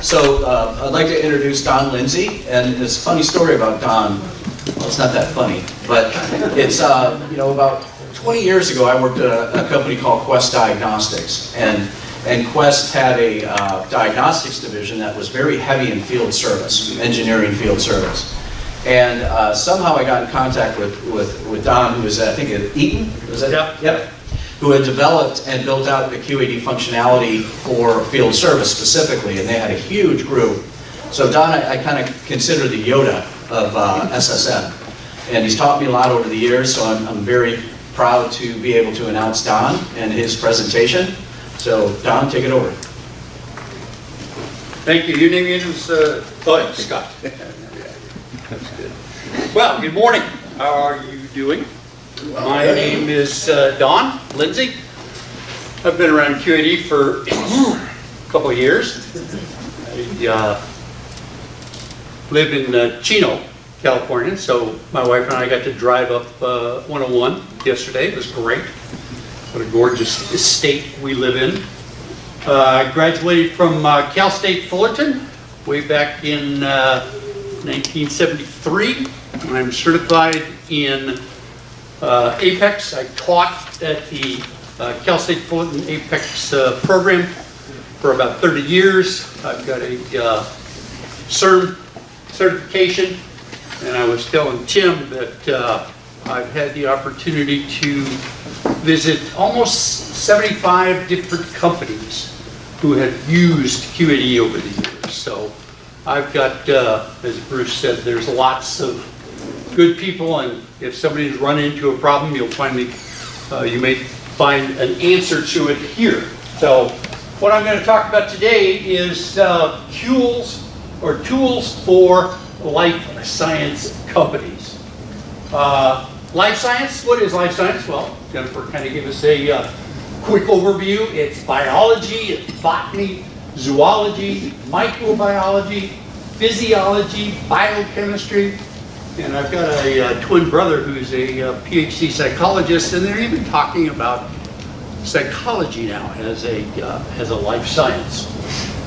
So I'd like to introduce Don Lindsey, and it's a funny story about Don. Well, it's not that funny, but it's about 20 years ago I worked at a company called Quest Diagnostics, and Quest had a diagnostics division that was very heavy in field service, engineering field service. And somehow I got in contact with Don, who was I think at Eaton, was that? Yep. Who had developed and built out the QAD functionality for field service specifically, and they had a huge group. So Don, I kind of consider the Yoda of SSM, and he's taught me a lot over the years, so I'm very proud to be able to announce Don and his presentation. So Don, take it over. Thank you. Your name is Scott. That's good. Well, good morning. How are you doing? My name is Don Lindsey. I've been around QAD for a couple of years. I live in Chino, California, so my wife and I got to drive up 101 yesterday. It was great. What a gorgeous estate we live in. I graduated from Cal State Fullerton way back in 1973. I'm certified in Apex. I taught at the Cal State Fullerton Apex program for about 30 years. I've got a CERN certification, and I was telling Tim that I've had the opportunity to visit almost 75 different companies who have used QAD over the years. So I've got, as Bruce said, there's lots of good people, and if somebody's run into a problem, you may find an answer to it here. So what I'm going to talk about today is tools for life science companies. Life science, what is life science? Well, Jennifer kind of gave us a quick overview. It's biology, it's botany, zoology, microbiology, physiology, biochemistry, and I've got a twin brother who's a PhD psychologist, and they're even talking about psychology now as a life science.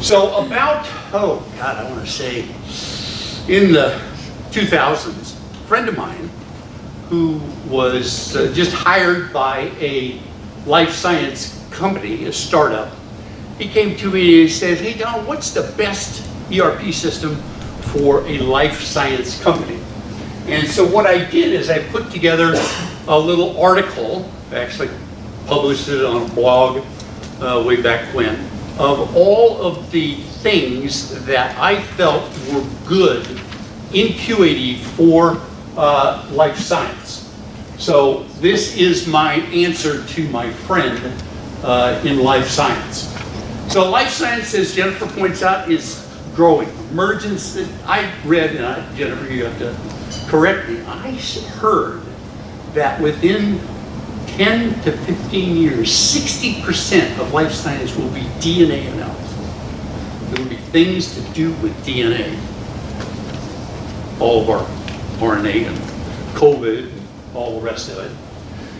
So about, I want to say, in the 2000s, a friend of mine who was just hired by a life science company, a startup, he came to me and he says, "Hey Don, what's the best ERP system for a life science company?" And so what I did is I put together a little article, actually published it on a blog way back when, of all of the things that I felt were good in QAD for life science. So this is my answer to my friend in life science. So life science, as Jennifer points out, is growing. Emergence, I read, and Jennifer, you have to correct me, I heard that within 10 to 15 years, 60% of life science will be DNA analysis. There will be things to do with DNA. All of our RNA and COVID and all the rest of it.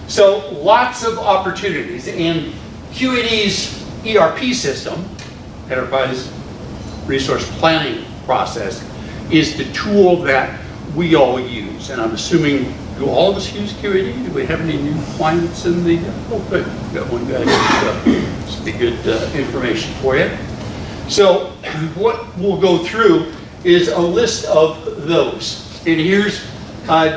So lots of opportunities, and QAD's ERP system, Enterprise Resource Planning Process, is the tool that we all use. And I'm assuming, do all of us use QAD? Do we have any new clients in the, oh good, we've got one guy. This will be good information for you. So what we'll go through is a list of those. And here's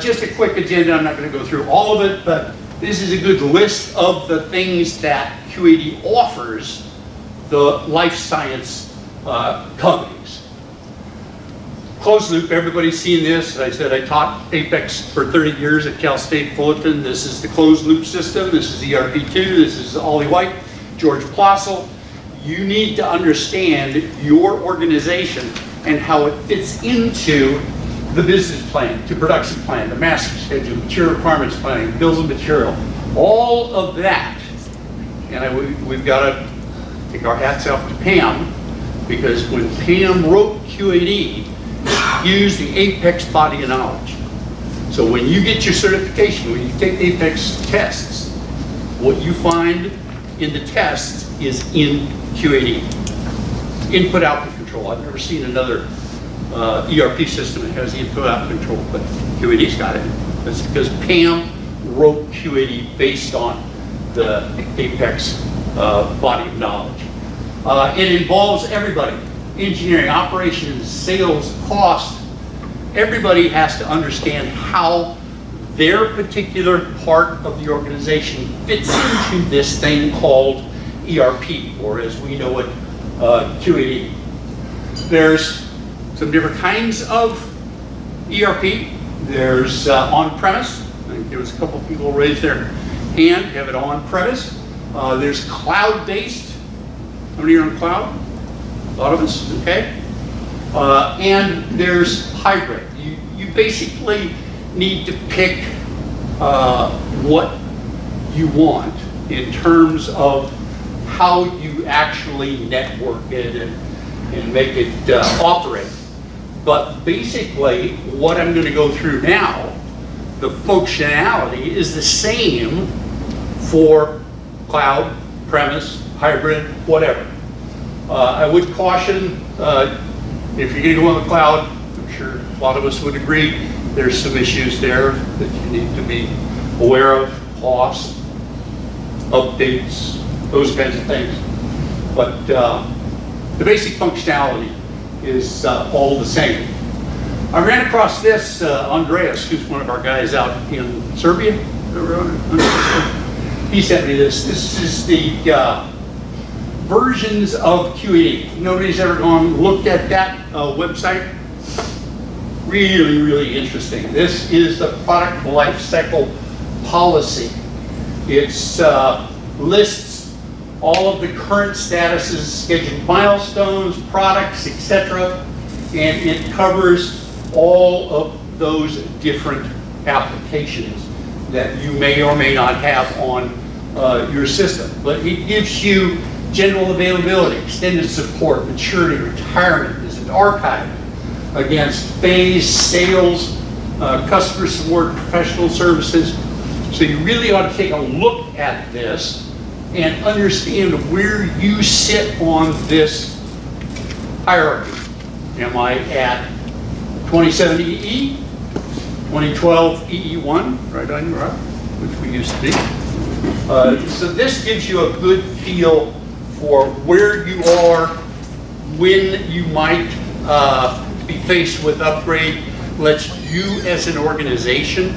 just a quick agenda. I'm not going to go through all of it, but this is a good list of the things that QAD offers the life science companies. Closed loop, everybody's seen this. I said I taught Apex for 30 years at Cal State Fullerton. This is the closed loop system. This is ERP2. This is Ollie White, George Plossel. You need to understand your organization and how it fits into the business plan, to production plan, the master schedule, material requirements planning, bills of material, all of that. And we've got to take our hats off to Pam, because when Pam wrote QAD, use the Apex body of knowledge. So when you get your certification, when you take the Apex tests, what you find in the tests is in QAD. Input, output, control. control. I've never seen another ERP system that has input-out control, but QAD's got it. That's because Pam wrote QAD based on the Apex body of knowledge. It involves everybody: engineering, operations, sales, cost. Everybody has to understand how their particular part of the organization fits into this thing called ERP, or as we know it, QAD. There's some different kinds of ERP. There's on-premise. I think there was a couple of people raised their hand, have it on-premise. There's cloud-based. How many are on cloud? A lot of us, okay. And there's hybrid. You basically need to pick what you want in terms of how you actually network it and make it operate. But basically, what I'm going to go through now, the functionality is the same for cloud, premise, hybrid, whatever. I would caution, if you're going to go on the cloud, I'm sure a lot of us would agree, there's some issues there that you need to be aware of: cost, updates, those kinds of things. But the basic functionality is all the same. I ran across this, Andreas, who's one of our guys out in Serbia. He sent me this. This is the versions of QAD. Nobody's ever gone and looked at that website? Really, really interesting. This is the product lifecycle policy. It lists all of the current statuses, scheduled milestones, products, etc. And it covers all of those different applications that you may or may not have on your system. But it gives you general availability, extended support, maturity, retirement, is it archived against phase, sales, customer support, professional services. So you really ought to take a look at this and understand where you sit on this hierarchy. Am I at 2070 EE, 2012 EE1, right on your up, which we used to be. So this gives you a good feel for where you are, when you might be faced with upgrade. Lets you as an organization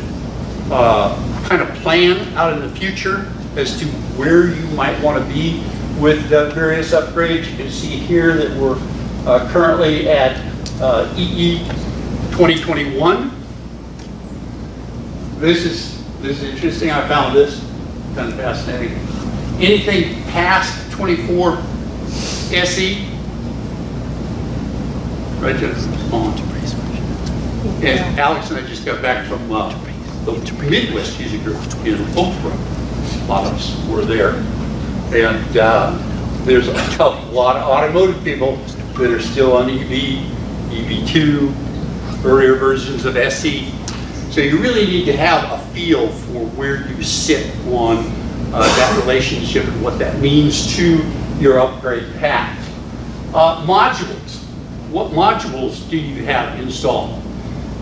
kind of plan out in the future as to where you might want to be with the various upgrades. You can see here that we're currently at EE 2021. This is interesting. I found this kind of fascinating. Anything past 24 SE, right, Jennifer? And Alex and I just got back from the Midwest User Group in Oakbrook. A lot of us were there. And there's a lot of automotive people that are still on EV, EV2, earlier versions of SE. So you really need to have a feel for where you sit on that relationship and what that means to your upgrade path. Modules. What modules do you have installed?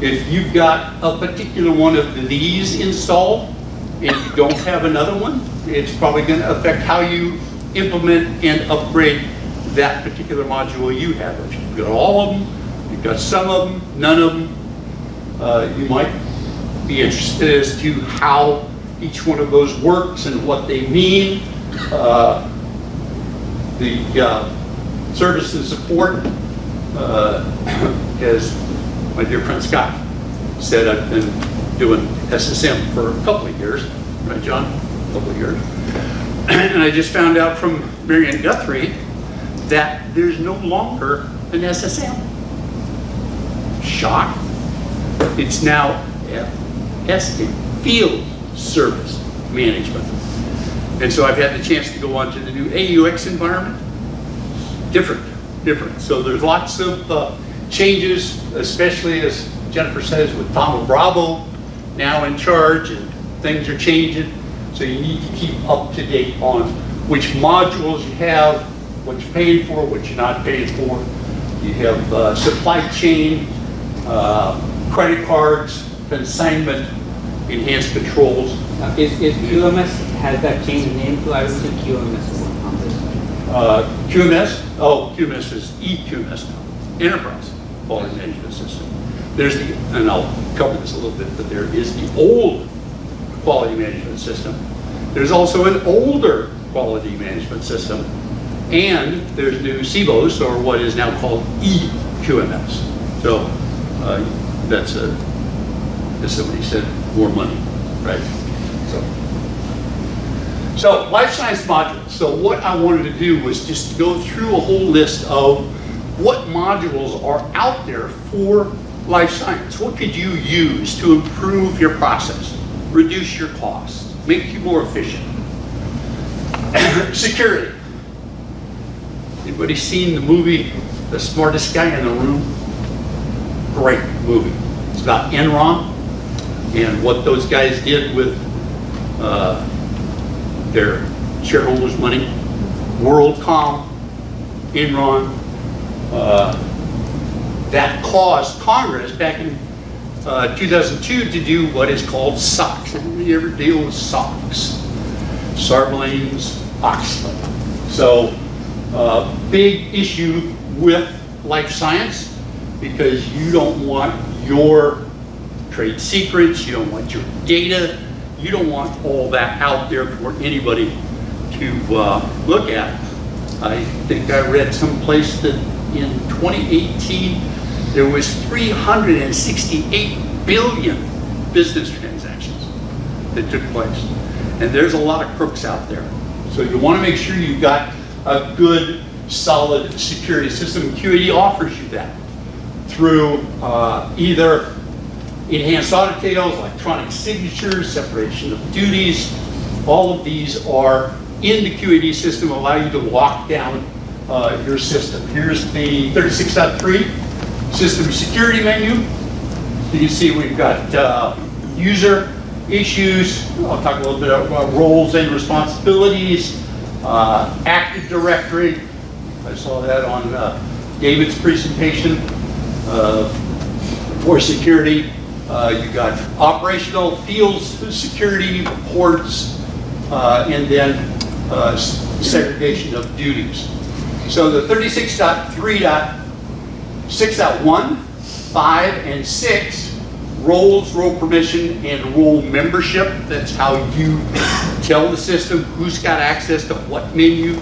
If you've got a particular one of these installed and you don't have another one, it's probably going to affect how you implement and upgrade that particular module you have. If you've got all of them, you've got some of them, none of them, you might be interested as to how each one of those works and what they mean. The service and support, as my dear friend Scott said, I've been doing SSM for a couple of years, right, John? A couple of years. And I just found out from Marianne Guthrie that there's no longer an SSM. Shock. It's now FSM, Field Service Management. And so I've had the chance to go on to the new AUX environment. Different. So there's lots of changes, especially as Jennifer says, with Tom Bravo now in charge, and things are changing. So you need to keep up to date on which modules you have, what you're paying for, what you're not paying for, You have supply chain, credit cards, consignment, enhanced controls. Is QMS, has that changed name to, I would say QMS on this? QMS? Oh, QMS is EQMS now, Enterprise Quality Management System. There's the, and I'll cover this a little bit, but there is the old quality management system. There's also an older quality management system, and there's new CBOS, or what is now called EQMS. So that's as somebody said, more money, right? So life science modules. So what I wanted to do was just go through a whole list of what modules are out there for life science. What could you use to improve your process, reduce your costs, make you more efficient? Security. Anybody seen the movie The Smartest Guy in the Room? Great movie. It's about Enron and what those guys did with their shareholders' money. WorldCom, Enron, that caused Congress back in 2002 to do what is called SOX. Anybody ever deal with SOX? Sarbanes-Oxley. So, big issue with life science because you don't want your trade secrets, you don't want your data, you don't want all that out there for anybody to look at. I think I read someplace that in 2018 there was 368 billion business transactions that took place. And there's a lot of crooks out there. So you want to make sure you've got a good, solid security system. QAD offers you that through either enhanced audit tails, electronic signatures, separation of duties. All of these are in the QAD system, allow you to lock down your system. Here's the 36.3 system security menu. You can see we've got user issues. I'll talk a little bit about roles and responsibilities, Active Directory. I saw that on David's presentation for security. You've got operational fields, security, reports, and then segregation of duties. So the 36.3, 6.1, 5, and 6, roles, role permission, and role membership. That's how you tell the system who's got access to what menu,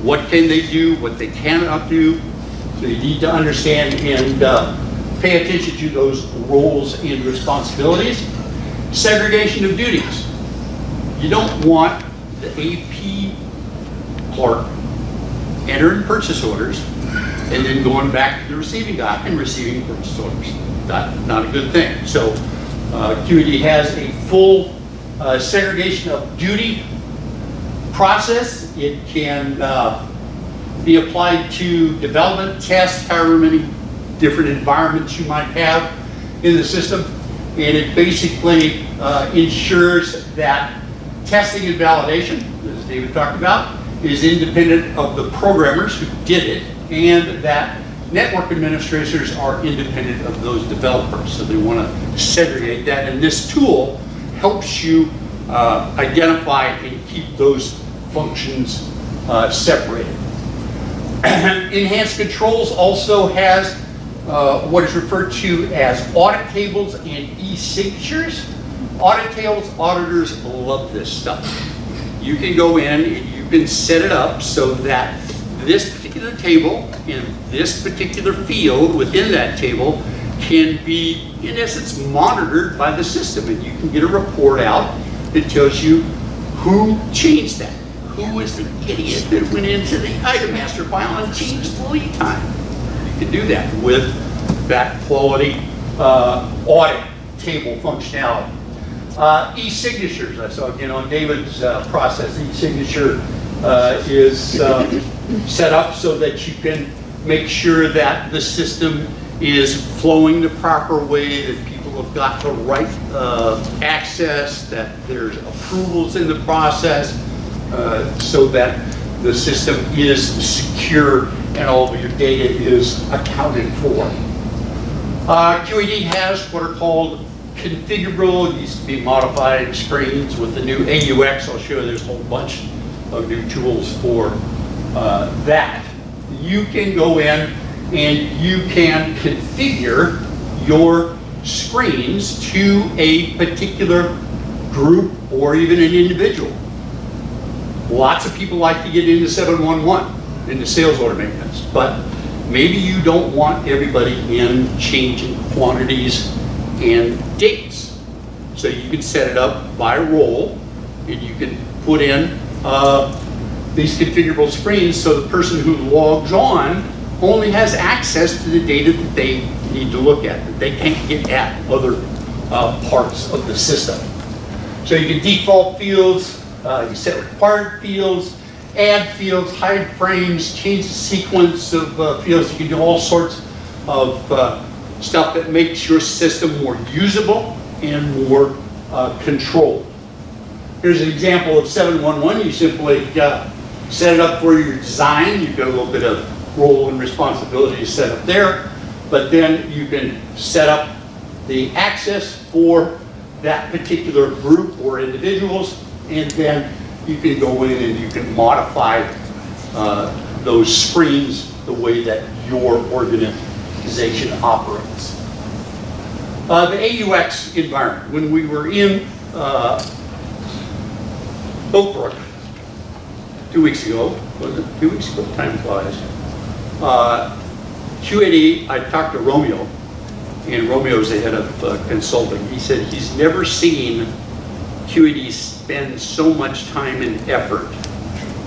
what can they do, what they cannot do. So you need to understand and pay attention to those roles and responsibilities. Segregation of duties. You don't want the AP clerk entering purchase orders and then going back to the receiving guy and receiving purchase orders. Not a good thing. So QAD has a full segregation of duty process. It can be applied to development, test, however many different environments you might have in the system. And it basically ensures that testing and validation, as David talked about, is independent of the programmers who did it, and that network administrators are independent of those developers. So they want to segregate that, and this tool helps you identify and keep those functions separated. Enhanced Controls also has what is referred to as audit tables and e-signatures. Audit tables, auditors love this stuff. You can go in and you can set it up so that this particular table in this particular field within that table can be, in essence, monitored by the system, and you can get a report out that tells you who changed that. Who was the idiot that went into the item master file and changed the lead time? You can do that with that quality audit table functionality. E-signatures, I saw again on David's process, e-signature is set up so that you can make sure that the system is flowing the proper way, that people have got the right access, that there's approvals in the process, so that the system is secure and all of your data is accounted for. QAD has what are called configurable, used to be modified screens. With the new AUX, I'll show you there's a whole bunch of new tools for that. You can go in and you can configure your screens to a particular group or even an individual. Lots of people like to get into 711, into sales order maintenance, but maybe you don't want everybody in changing quantities and dates. So you can set it up by role, and you can put in these configurable screens so the person who logs on only has access to the data that they need to look at, that they can't get at other parts of the system. So you can default fields, you set required fields, add fields, hide frames, change the sequence of fields. You can do all sorts of stuff that makes your system more usable and more controlled. Here's an example of 711. You simply set it up for your design. You've got a little bit of role and responsibility set up there, but then you can set up the access for that particular group or individuals, and then you can go in and you can modify those screens the way that your organization operates. The AUX environment. When we were in Oak Brook 2 weeks ago, was it 2 weeks ago? Time flies. QAD, I talked to Romeo, and Romeo's the head of consulting. He said he's never seen QAD spend so much time and effort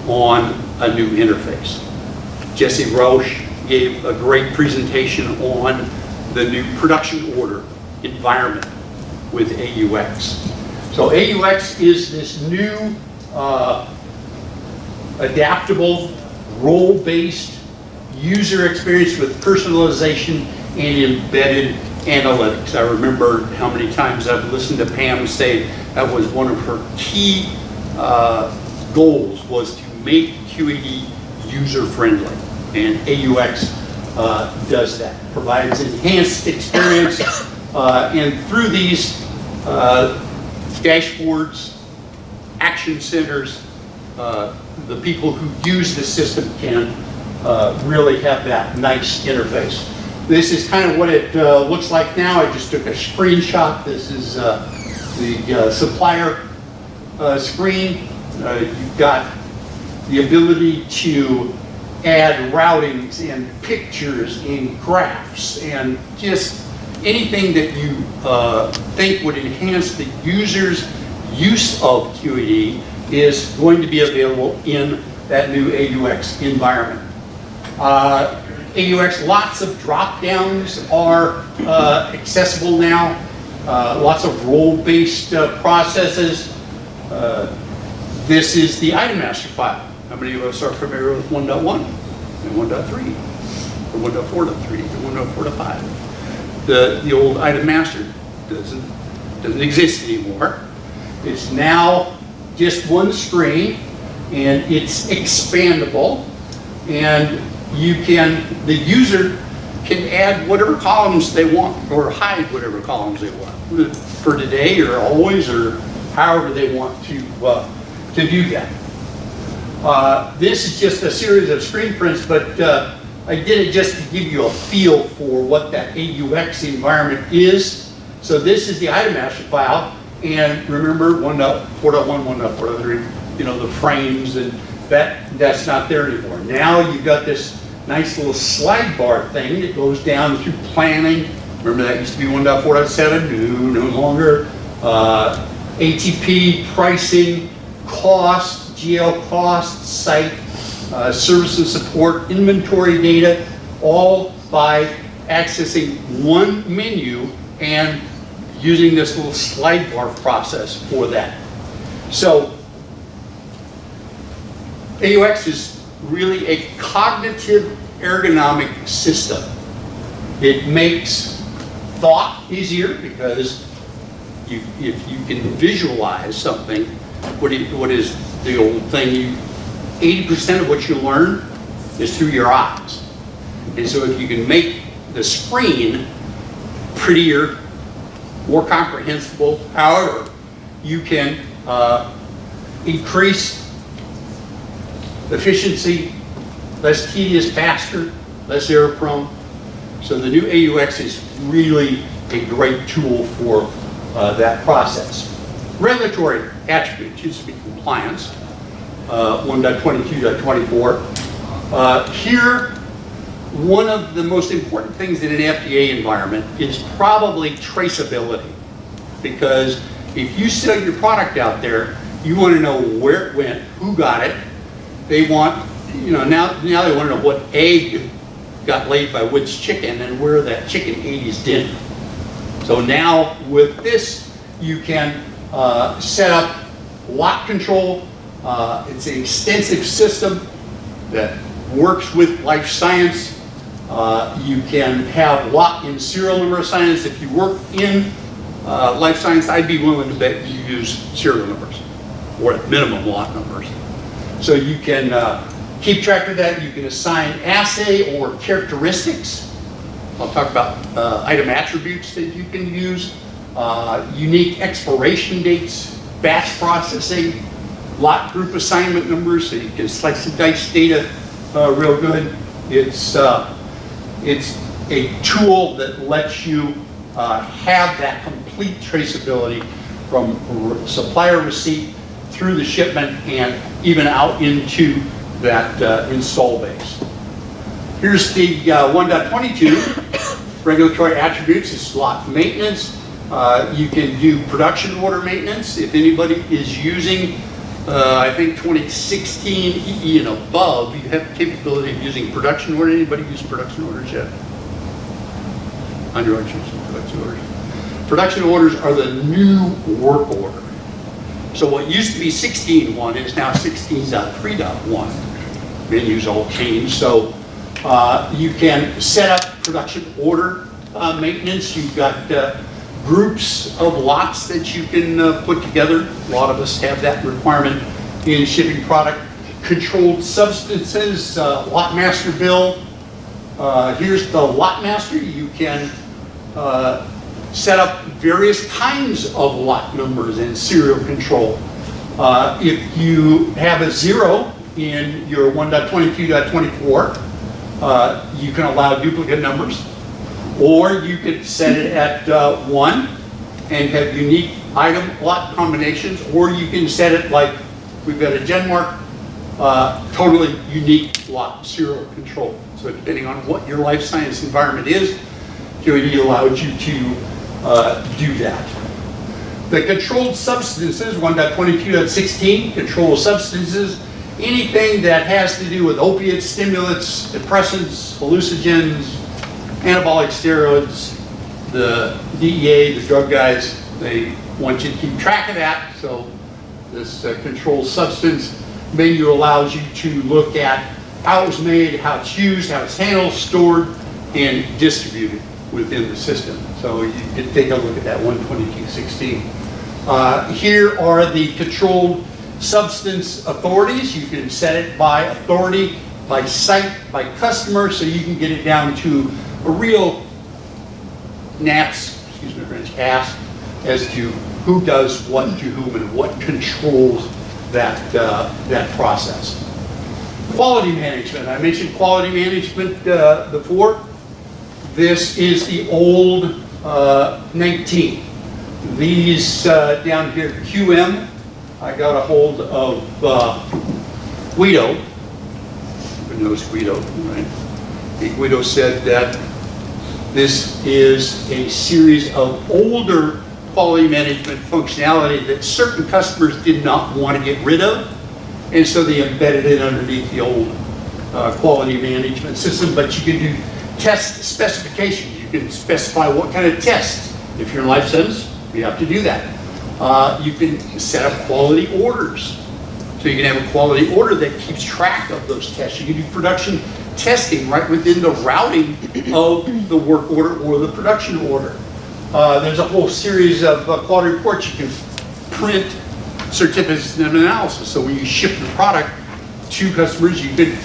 on a new interface. Jesse Roush gave a great presentation on the new production order environment with AUX. So AUX is this new adaptable, role-based user experience with personalization and embedded analytics. I remember how many times I've listened to Pam say that was one of her key goals, was to make QAD user-friendly, and AUX does that, provides enhanced experience, and through these dashboards, action centers, the people who use the system can really have that nice interface. This is kind of what it looks like now. I just took a screenshot. This is the supplier screen. You've got the ability to add routings and pictures and graphs and just anything that you think would enhance the user's use of QAD is going to be available in that new AUX environment. AUX, lots of drop-downs are accessible now. Lots of role-based processes. This is the item master file. How many of us are familiar with 1.1 and 1.3, or 1.4.3, or 1.4.5? The old item master doesn't exist anymore. It's now just one screen, and it's expandable, and the user can add whatever columns they want or hide whatever columns they want for today or always or however they want to do that. This is just a series of screen prints, but I did it just to give you a feel for what that AUX environment is. So this is the item master file, and remember 1.4.1, 1.4.3, the frames, and that's not there anymore. Now you've got this nice little slide bar thing that goes down through planning. Remember that used to be 1.4.7, no longer. ATP, pricing, cost, GL cost, site, service and support, inventory data, all by accessing one menu and using this little slide bar process for that. So AUX is really a cognitive ergonomic system. It makes thought easier because if you can visualize something, what is the old thing? 80% of what you learn is through your eyes. And so if you can make the screen prettier, more comprehensible, however, you can increase efficiency, less tedious, faster, less error prone. So the new AUX is really a great tool for that process. Regulatory attributes used to be compliance, 1.22.24. Here, one of the most important things in an FDA environment is probably traceability. Because if you sell your product out there, you want to know where it went, who got it. They want, now they want to know what egg got laid by which chicken and where that chicken ate his dinner. So now with this, you can set up lot control. It's an extensive system that works with life science. You can have lot and serial number assignments. If you work in life science, I'd be willing to bet you use serial numbers, or at minimum lot numbers. So you can keep track of that. You can assign assay or characteristics. I'll talk about item attributes that you can use, unique expiration dates, batch processing, lot group assignment numbers, so you can slice and dice data real good. It's a tool that lets you have that complete traceability from supplier receipt through the shipment and even out into that install base. Here's the 1.22 regulatory attributes. It's lot maintenance. You can do production order maintenance. If anybody is using, I think 2016 EE and above, you have the capability of using production order. Anybody use production orders yet? Underwriters using production orders. Production orders are the new work order. So what used to be 16.1 is now 16.3.1. Menus all changed. So you can set up production order maintenance. You've got groups of lots that you can put together. A lot of us have that requirement in shipping product. Controlled substances, lot master bill. Here's the lot master. You can set up various kinds of lot numbers and serial control. If you have a 0 in your 1.22.24, you can allow duplicate numbers, or you could set it at 1 and have unique item lot combinations, or you can set it like we've got a Genmark, totally unique lot serial control. So depending on what your life science environment is, QAD allows you to do that. The controlled substances, 1.22.16, controlled substances, anything that has to do with opiates, stimulants, depressants, hallucinogens, anabolic steroids. The DEA, the drug guys, they want you to keep track of that. So this controlled substance menu allows you to look at how it was made, how it's used, how it's handled, stored, and distributed within the system. So you can take a look at that 1.22.16. Here are the controlled substance authorities. You can set it by authority, by site, by customer, so you can get it down to a real gnat's, excuse me, French, ask as to who does what to whom and what controls that, that process. Quality management. I mentioned quality management before. This is the old 19. These down here, QM, I got a hold of Guido. Everyone knows Guido, right? Guido said that this is a series of older quality management functionality that certain customers did not want to get rid of, and so they embedded it underneath the old quality management system. But you can do test specifications. You can specify what kind of tests. If you're in life science, you have to do that. You can set up quality orders. So you can have a quality order that keeps track of those tests. You can do production testing right within the routing of the work order or the production order. There's a whole series of quality reports. You can print certificates of analysis. So when you ship the product to customers, you can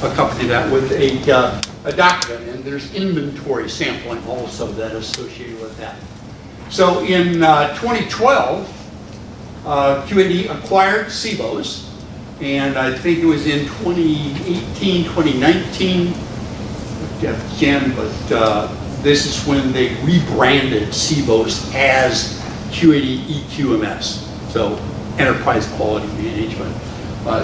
accompany that with a document, and there's inventory sampling also that is associated with that. So in 2012, QAD acquired Cbos, and I think it was in 2018, 2019, again, but this is when they rebranded Cbos as QAD EQMS, so Enterprise Quality Management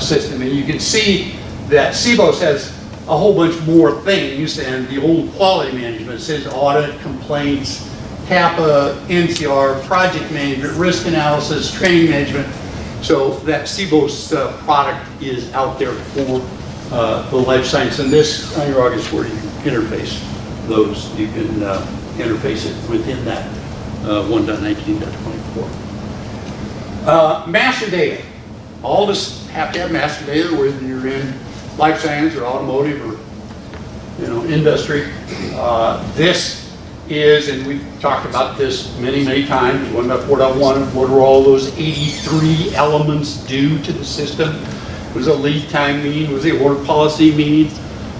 System. And you can see that Cbos has a whole bunch more things than the old quality management. It says audit, complaints, CAPA, NCR, project management, risk analysis, training management. So that Cbos product is out there for the life science. And this on your audit is where you interface those. You can interface it within that 1.19.24. Master data. All of us have to have master data, whether you're in life science or automotive or industry. This is, and we've talked about this many, many times, 1.4.1, what are all those 83 elements do to the system? What does a lead time mean? What does the order policy mean?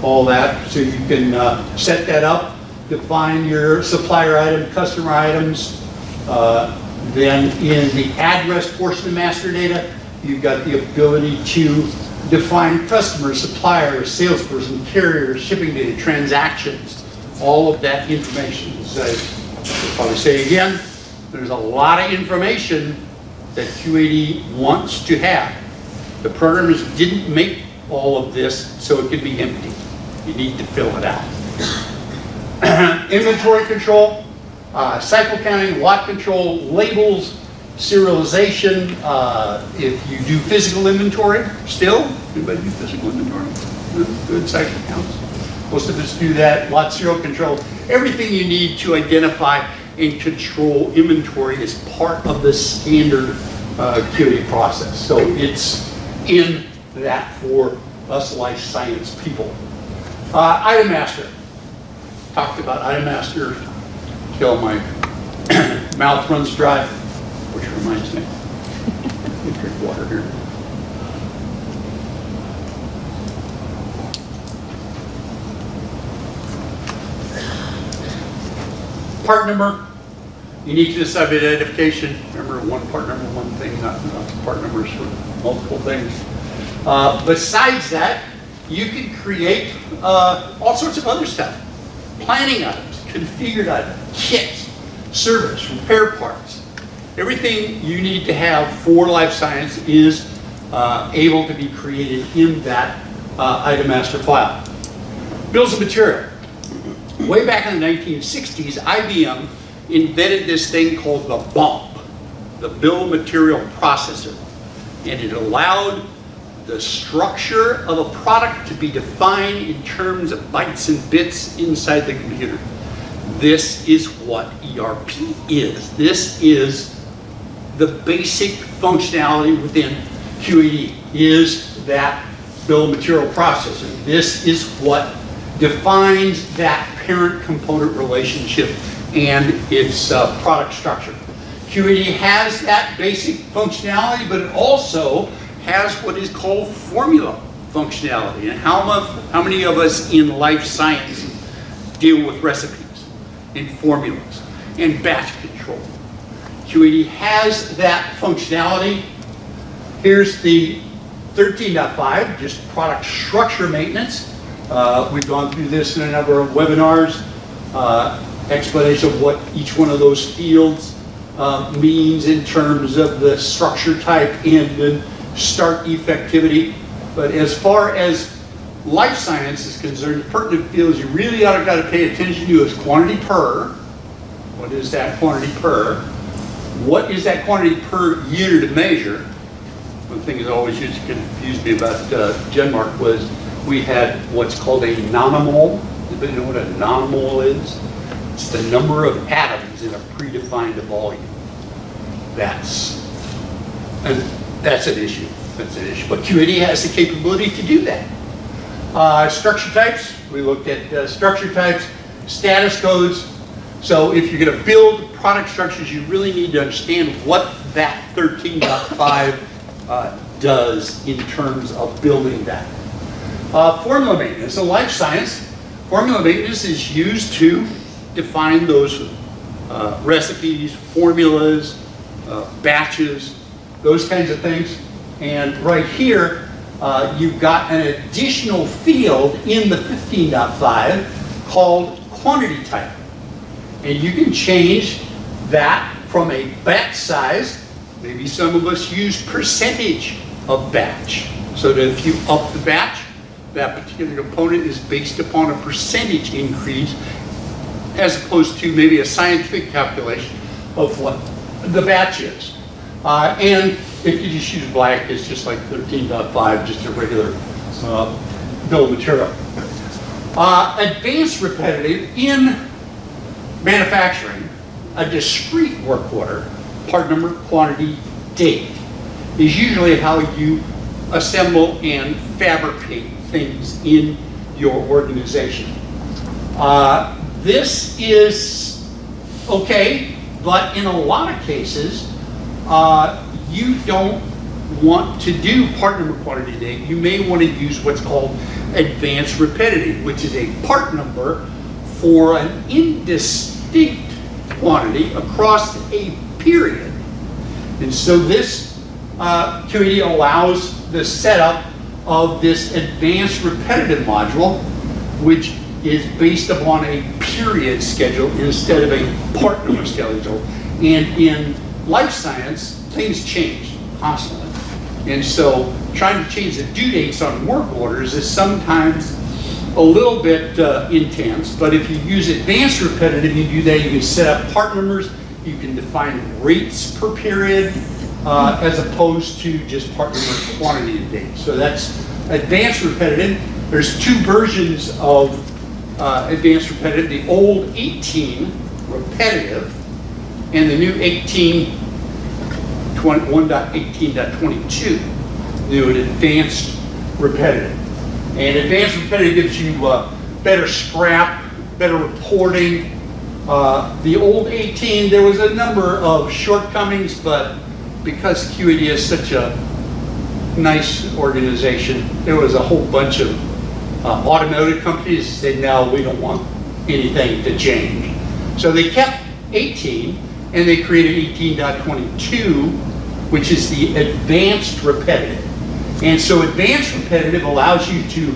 All that. So you can set that up, define your supplier item, customer items. Then in the address portion of master data, you've got the ability to define customers, suppliers, salesperson, carriers, shipping data, transactions, all of that information. So I'll probably say again, there's a lot of information that QAD wants to have. The programmers didn't make all of this so it could be empty. You need to fill it out. Inventory control, cycle counting, lot control, labels, serialization. If you do physical inventory, still, anybody do physical inventory? Good cycle counts. Most of us do that. Lot serial control. Everything you need to identify and control inventory is part of the standard QAD process. So it's in that for us life science people. Item master. Talked about item master till my mouth runs dry, which reminds me. Let me drink water here. Part number, uniqueness of identification. Remember, one part number, one thing, not part numbers for multiple things. Besides that, you can create all sorts of other stuff. Planning items, configured items, kits, service, repair parts. Everything you need to have for life science is able to be created in that item master file. Bills of material. Way back in the 1960s, IBM invented this thing called the BOMP, the Bill of Material Processor. And it allowed the structure of a product to be defined in terms of bytes and bits inside the computer. This is what ERP is. This is the basic functionality within QAD, is that Bill of Material Processor. This is what defines that parent component relationship and its product structure. QAD has that basic functionality, but it also has what is called formula functionality. And how many of us in life science deal with recipes and formulas and batch control? QAD has that functionality. Here's the 13.5, just product structure maintenance. We've gone through this in a number of webinars, explanation of what each one of those fields means in terms of the structure type and the start effectivity. But as far as life science is concerned, the pertinent fields you really ought to pay attention to is quantity per. What is that quantity per? What is that quantity per unit of measure? One thing that always used to confuse me about Genmark was we had what's called a nanomole. Anybody know what a nanomole is? It's the number of atoms in a predefined volume. That's an issue. That's an issue. But QAD has the capability to do that. Structure types. We looked at structure types, status codes. So if you're going to build product structures, you really need to understand what that 13.5 does in terms of building that. Formula maintenance, a life science. Formula maintenance is used to define those recipes, formulas, batches, those kinds of things. And right here, you've got an additional field in the 15.5 called quantity type. And you can change that from a batch size. Maybe some of us use percentage of batch. So that if you up the batch, that particular component is based upon a percentage increase as opposed to maybe a scientific calculation of what the batch is. And if you just use black, it's just like 13.5, just a regular bill of material. Advanced repetitive in manufacturing, a discrete work order, part number, quantity, date, is usually how you assemble and fabricate things in your organization. This is okay, but in a lot of cases, you don't want to do part number, quantity, date. You may want to use what's called advanced repetitive, which is a part number for an indistinct quantity across a period. And so this QAD allows the setup of this advanced repetitive module, which is based upon a period schedule instead of a part number schedule. And in life science, things change constantly. And so trying to change the due dates on work orders is sometimes a little bit intense, but if you use advanced repetitive, you do that, you can set up part numbers, you can define rates per period, as opposed to just part number quantity of dates. So that's advanced repetitive. There's two versions of advanced repetitive, the old 18 repetitive and the new 1.18.22, new and advanced repetitive. And advanced repetitive gives you better scrap, better reporting. The old 18, there was a number of shortcomings, but because QAD is such a nice organization, there was a whole bunch of automotive companies that said, no, we don't want anything to change. So they kept 18, and they created 18.22, which is the advanced repetitive. And so advanced repetitive allows you to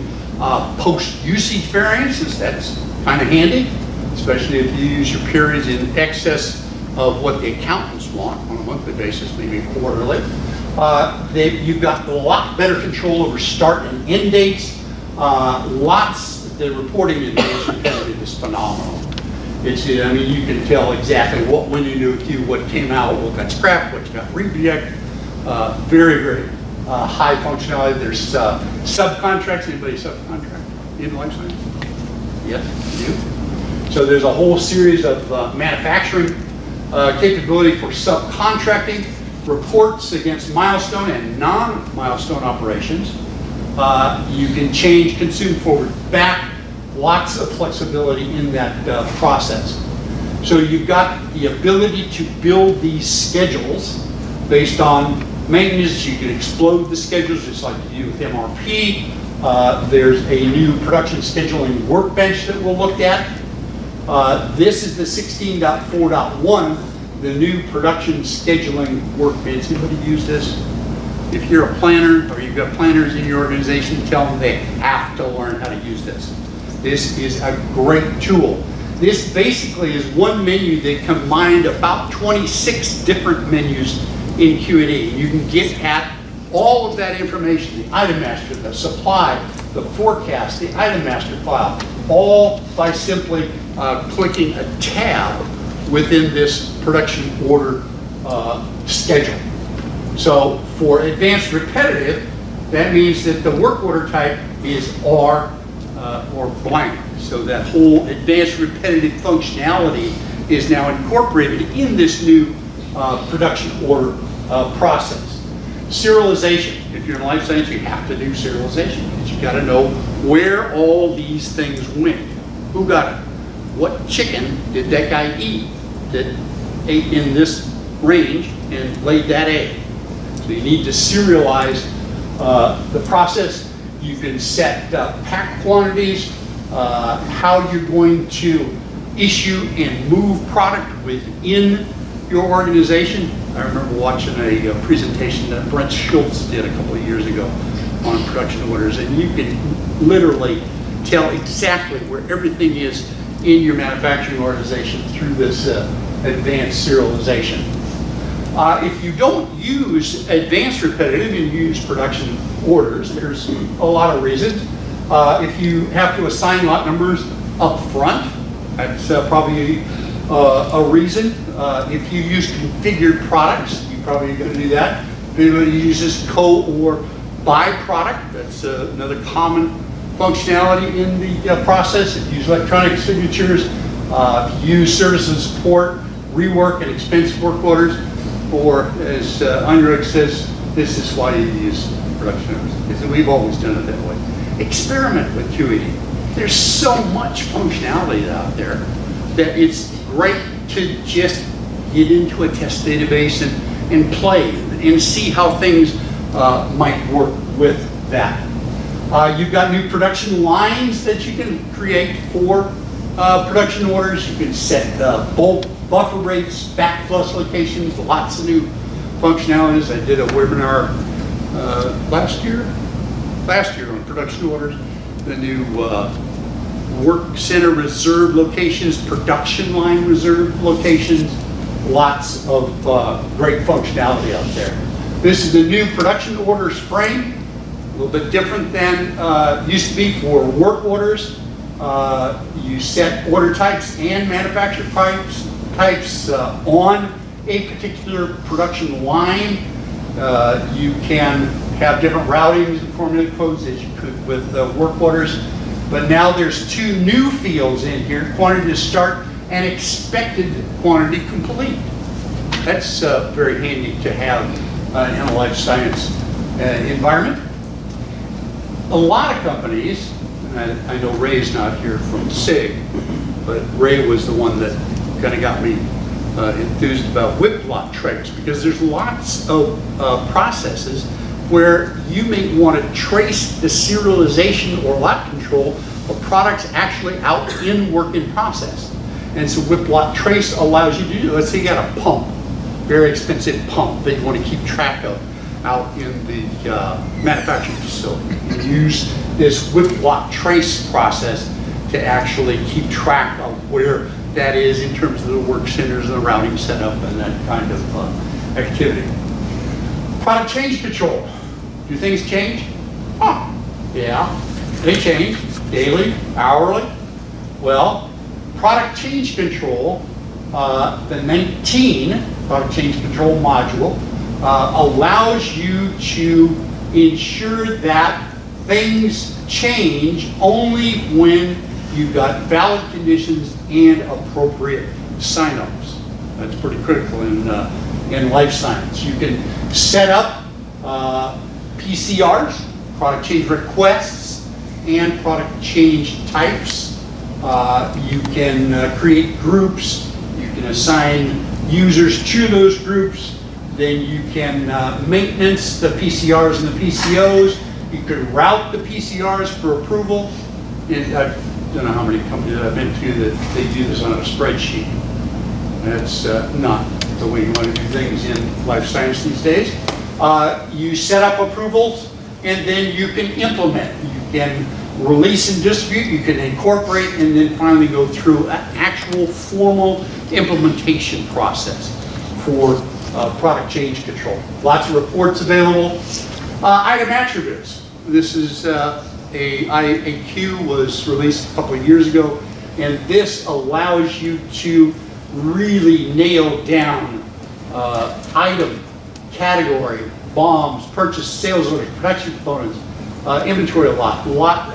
post usage variances. That's kind of handy, especially if you use your periods in excess of what the accountants want on a monthly basis, maybe quarterly. You've got a lot better control over start and end dates. The reporting in advanced repetitive is phenomenal. I mean, you can tell exactly what went into a queue, what came out, what got scrapped, what got rejected. Very, very high functionality. There's subcontracts. Anybody subcontract in life science? Yes, you do. So there's a whole series of manufacturing capability for subcontracting, reports against milestone and non-milestone operations. You can change consume forward back, lots of flexibility in that process. So you've got the ability to build these schedules based on maintenance. You can explode the schedules just like you do with MRP. There's a new production scheduling workbench that we'll look at. This is the 16.4.1, the new production scheduling workbench. Anybody use this? If you're a planner or you've got planners in your organization, tell them they have to learn how to use this. This is a great tool. This basically is one menu that combined about 26 different menus in QAD. You can get at all of that information, the item master, the supply, the forecast, the item master file, all by simply clicking a tab within this production order schedule. So for advanced repetitive, that means that the work order type is R or blank. So that whole advanced repetitive functionality is now incorporated in this new production order process. Serialization. If you're in life science, you have to do serialization because you've got to know where all these things went. Who got it? What chicken did that guy eat that ate in this range and laid that egg? So you need to serialize the process. You can set pack quantities, how you're going to issue and move product within your organization. I remember watching a presentation that Brent Schultz did a couple of years ago on production orders, and you can literally tell exactly where everything is in your manufacturing organization through this advanced serialization. If you don't use advanced repetitive, you use production orders, there's a lot of reasons. If you have to assign lot numbers up front, that's probably a reason. If you use configured products, you're probably going to do that. If anybody uses co or by product, that's another common functionality in the process. If you use electronic signatures, if you use service and support, rework and expense work orders, or as Andrej says, this is why you use production orders, because we've always done it that way. Experiment with QAD. There's so much functionality out there that it's great to just get into a test database and play and see how things might work with that. You've got new production lines that you can create for production orders. You can set bulk buffer rates, backflush locations, lots of new functionalities. I did a webinar last year on production orders, the new work center reserve locations, production line reserve locations, lots of great functionality out there. This is the new production orders frame, a little bit different than used to be for work orders. You set order types and manufacturer types on a particular production line. You can have different routings and formula codes as you could with work orders. But now there's two new fields in here, quantity to start and expected quantity complete. That's very handy to have in a life science environment. A lot of companies, and I know Ray's not here from SIG, but Ray was the one that kind of got me enthused about whip lot trace, because there's lots of processes where you may want to trace the serialization or lot control of products actually out in work in process. And so whip lot trace allows you to do, let's say you got a pump, very expensive pump that you want to keep track of out in the manufacturing facility. You use this whip lot trace process to actually keep track of where that is in terms of the work centers and the routing setup and that kind of activity. Product change control. Do things change? Yeah, they change daily, hourly. Well, product change control, the 19 product change control module allows you to ensure that things change only when you've got valid conditions and appropriate sign-offs. That's pretty critical in life science. You can set up PCRs, product change requests, and product change types. You can create groups. You can assign users to those groups. Then you can maintenance the PCRs and the PCOs. You can route the PCRs for approval. And I don't know how many companies I've been to that they do this on a spreadsheet. That's not the way you want to do things in life science these days. You set up approvals, and then you can implement. You can release and distribute, you can incorporate, and then finally go through an actual formal implementation process for product change control. Lots of reports available. Item attributes. This is IAQ was released a couple of years ago, and this allows you to really nail down item, category, BOMs, purchase, sales orders, production components, inventory lot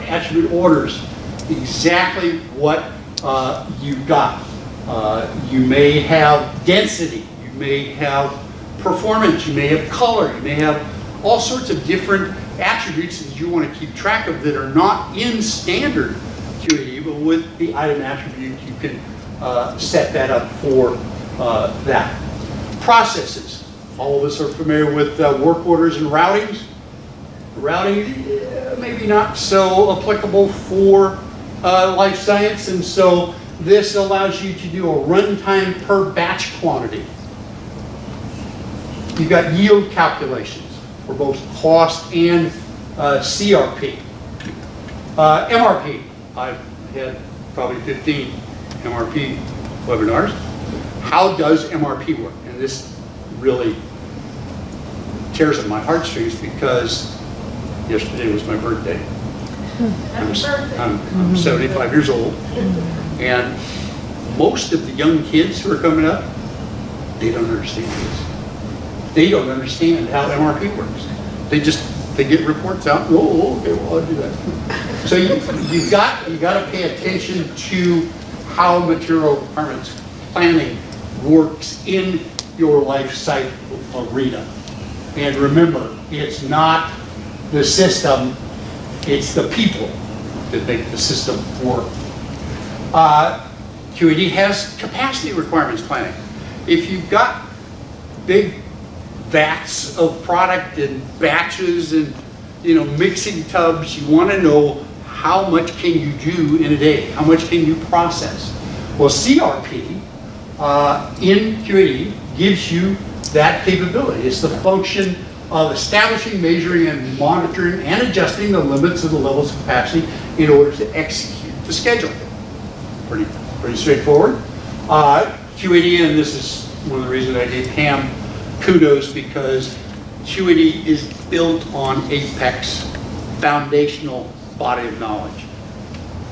attribute orders, exactly what you've got. You may have density, you may have performance, you may have color, you may have all sorts of different attributes that you want to keep track of that are not in standard QAD, but with the item attribute you can set that up for that. Processes. All of us are familiar with work orders and routings. Routing may maybe not so applicable for life science, and so this allows you to do a runtime per batch quantity. You've got yield calculations for both cost and CRP. MRP, I've had probably 15 MRP webinars. How does MRP work? And this really tears at my heartstrings because yesterday was my birthday. I'm 75 years old, and most of the young kids who are coming up, they don't understand this. They don't understand how MRP works. They get reports out. Oh, okay, well I'll do that. So you got to pay attention to how material requirements planning works in your life cycle arena. And remember, it's not the system, it's the people that make the system work. QAD has capacity requirements planning. If you've got big vats of product and batches and mixing tubs, you want to know how much can you do in a day, how much can you process. Well, CRP in QAD gives you that capability. It's the function of establishing, measuring, and monitoring and adjusting the limits of the levels of capacity in order to execute the schedule. Pretty straightforward. QAD, and this is one of the reasons I gave Pam kudos, because QAD is built on Apex foundational body of knowledge.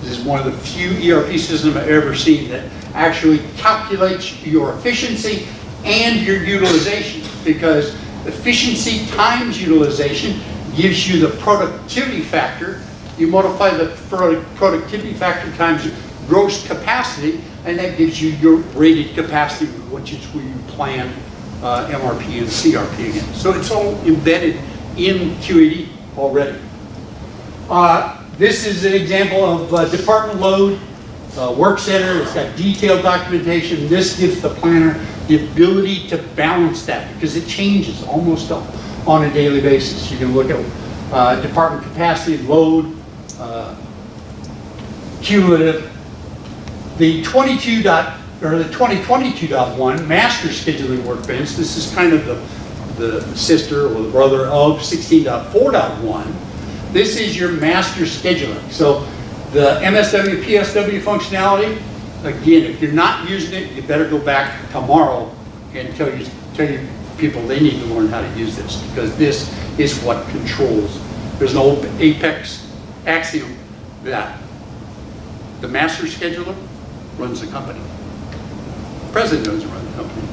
This is one of the few ERP systems I've ever seen that actually calculates your efficiency and your utilization, because efficiency times utilization gives you the productivity factor. You multiply the productivity factor times gross capacity, and that gives you your rated capacity, which is where you plan MRP and CRP again. So it's all embedded in QAD already. This is an example of department load, work center. It's got detailed documentation. This gives the planner the ability to balance that because it changes almost on a daily basis. You can look at department capacity, load, cumulative. The 2022.1 master scheduling workbench, this is kind of the sister or the brother of 16.4.1. This is your master scheduling. So the MSW, PSW functionality, again, if you're not using it, you better go back tomorrow and tell your people they need to learn how to use this, because this is what controls. There's an old Apex axiom that the master scheduler runs the company. The president doesn't run the company.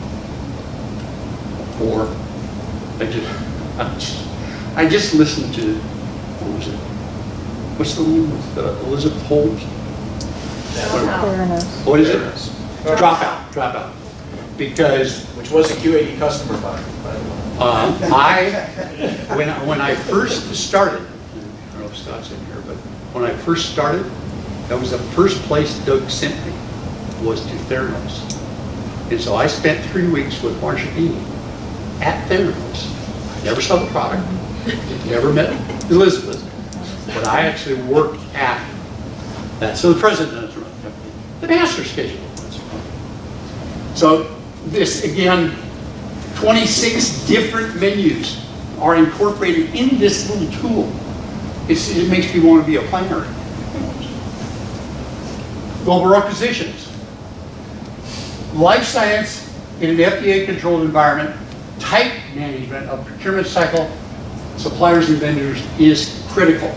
Or I just listened to, what was it? What's the one with Elizabeth Holmes? What is it? Dropout. Because Which was a QAD customer, by the way. when I first started, I don't know if Scott's in here, but when I first started, that was the first place Doug sent me, was to Theranos. And so I spent 3 weeks with Marsha Beanie at Theranos. I never saw the product, never met Elizabeth, but I actually worked at that. So the president does run the company. The master schedule runs. So this, again, 26 different menus are incorporated in this little tool. It makes me want to be a planner. Global requisitions. Life science in an FDA-controlled environment, tight management of procurement cycle, suppliers and vendors is critical.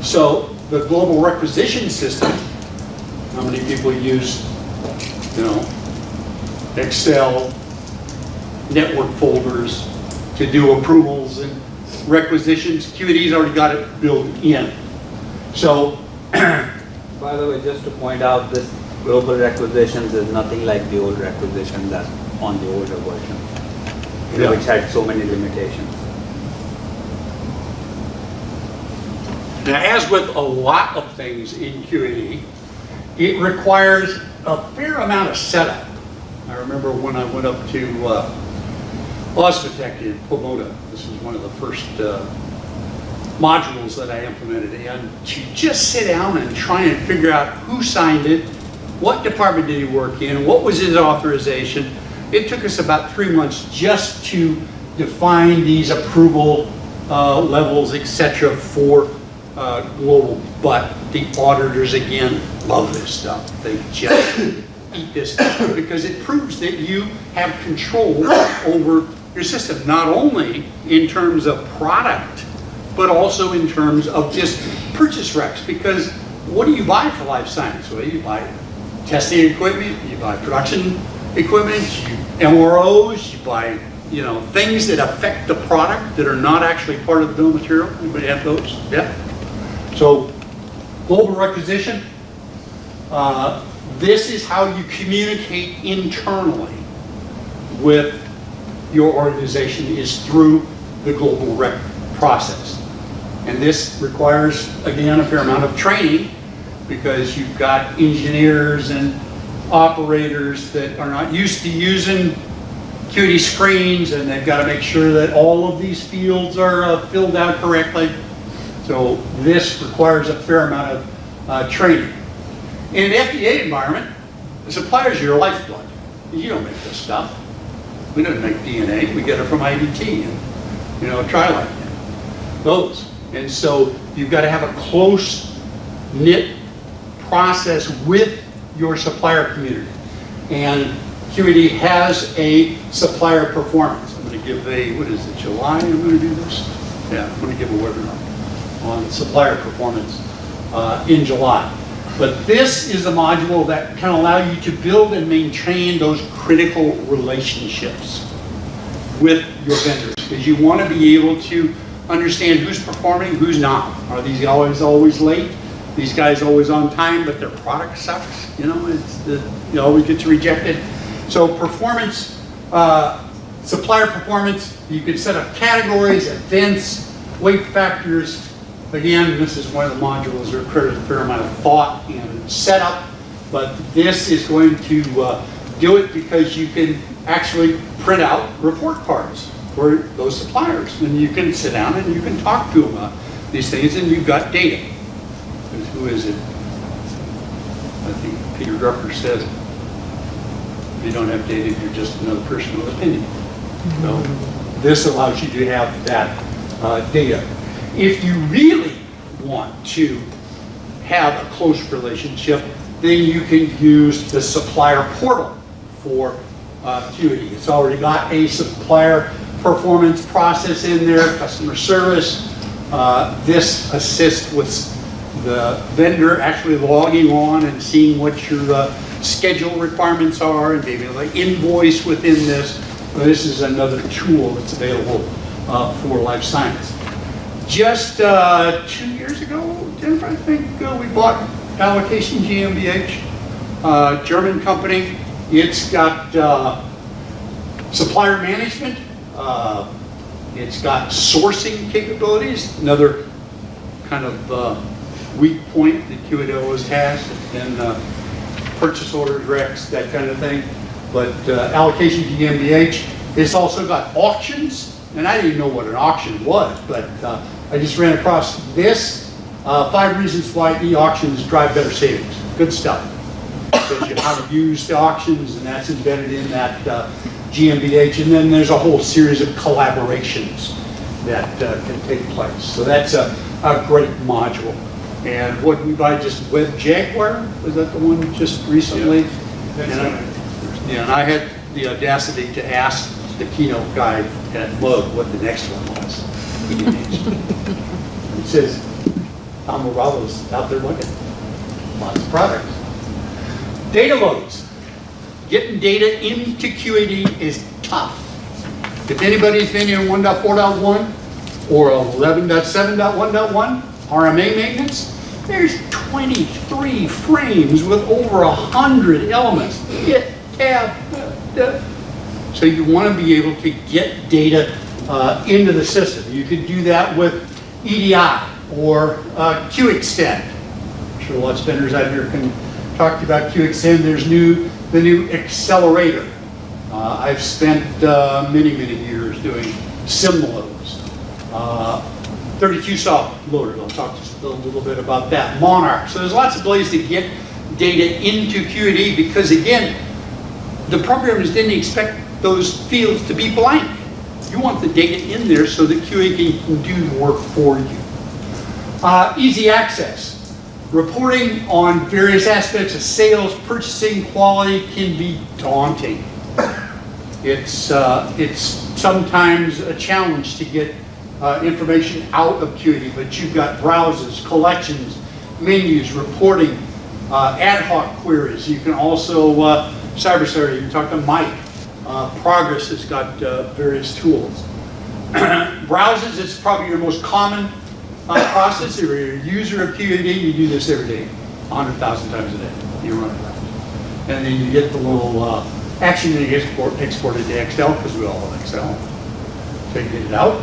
So the global requisition system, how many people use, Excel, network folders to do approvals and requisitions? QAD's already got it built in. So, by the way, just to point out, this global requisitions is nothing like the old requisition that's on the older version, which had so many limitations. Now, as with a lot of things in QAD, it requires a fair amount of setup. I remember when I went up to Osvitec in Pomona. This was one of the first modules that I implemented, and to just sit down and try and figure out who signed it, what department did he work in, what was his authorization. It took us about 3 months just to define these approval levels, etc. for global. But the auditors, again, love this stuff. They just eat this stuff because it proves that you have control over your system, not only in terms of product, but also in terms of just purchase recs. Because what do you buy for life science? Well, you buy testing equipment, you buy production equipment, you MROs, you buy things that affect the product that are not actually part of the bill of material. Anybody have those? Yeah. So global requisition. This is how you communicate internally with your organization, is through the global rec process. And this requires, again, a fair amount of training, because you've got engineers and operators that are not used to using QAD screens, and they've got to make sure that all of these fields are filled out correctly. So this requires a fair amount of training. In an FDA environment, the suppliers are your lifeblood. You don't make this stuff. We don't make DNA. We get it from IDT and Trilite. Those. And so you've got to have a close-knit process with your supplier community. And QAD has a supplier performance. I'm going to give July I'm going to do this? Yeah, I'm going to give a webinar on supplier performance in July. But this is a module that can allow you to build and maintain those critical relationships with your vendors, because you want to be able to understand who's performing, who's not. Are these guys always late? These guys always on time, but their product sucks? You always get rejected. So performance, supplier performance, you can set up categories, events, weight factors. Again, this is one of the modules that requires a fair amount of thought and setup, but this is going to do it because you can actually print out report cards for those suppliers, and you can sit down and you can talk to them about these things, and you've got data. Who is it? I think Peter Drucker says, if you don't have data, you're just another person with opinion. So this allows you to have that data. If you really want to have a close relationship, then you can use the supplier portal for QAD. It's already got a supplier performance process in there, customer service. This assists with the vendor actually logging on and seeing what your schedule requirements are, and being able to invoice within this. This is another tool that's available for life science. Just 2 years ago, Jennifer, I think we bought Allocation GmbH, German company. It's got supplier management. It's got sourcing capabilities, another kind of weak point that QAD always has, and purchase orders, recs, that kind of thing. But Allocation GmbH, it's also got auctions, and I didn't know what an auction was, but I just ran across this. 5 reasons why e-auctions drive better savings. Good stuff. Shows you how to use the auctions, and that's embedded in that GmbH. And then there's a whole series of collaborations that can take place. So that's a great module. And what we buy, just WebJaguar, was that the one just recently? Yeah, and I had the audacity to ask the keynote guy at Moog what the next one was. He says, Tom Morello's out there looking. Lots of products. Data loads. Getting data into QAD is tough. If anybody's been in 1.4.1 or 11.7.1.1, RMA maintenance, there's 23 frames with over 100 elements. Hit tab. So you want to be able to get data into the system. You could do that with EDI or QExtend. I'm sure lots of vendors out here can talk to you about QExtend. There's the new accelerator. I've spent many years doing sim loads. 32 solid loaders. I'll talk just a little bit about that. Monarch. So there's lots of ways to get data into QAD because, again, the programmers didn't expect those fields to be blank. You want the data in there so that QAD can do the work for you. Easy access. Reporting on various aspects of sales, purchasing, quality can be daunting. It's sometimes a challenge to get information out of QAD, but you've got browsers, collections, menus, reporting, ad hoc queries. You can also, cybersecurity, you can talk to Mike. Progress has got various tools. Browsers is probably your most common process. If you're a user of QAD, you do this every day, 100,000 times a day. You run it. And then you get the little action and you export it to Excel, because we all have Excel. So you get it out.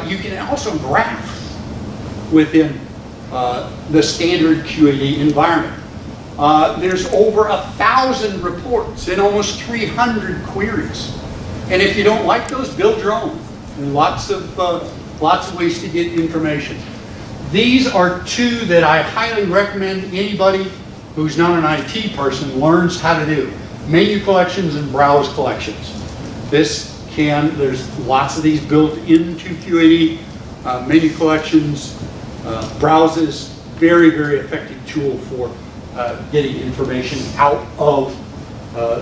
You can also graph within the standard QAD environment. There's over 1,000 reports and almost 300 queries. And if you don't like those, build your own. And lots of ways to get information. These are two that I highly recommend anybody who's not an IT person learns how to do. Menu collections and browse collections. There's lots of these built into QAD. Menu collections, browses, very, very effective tool for getting information out of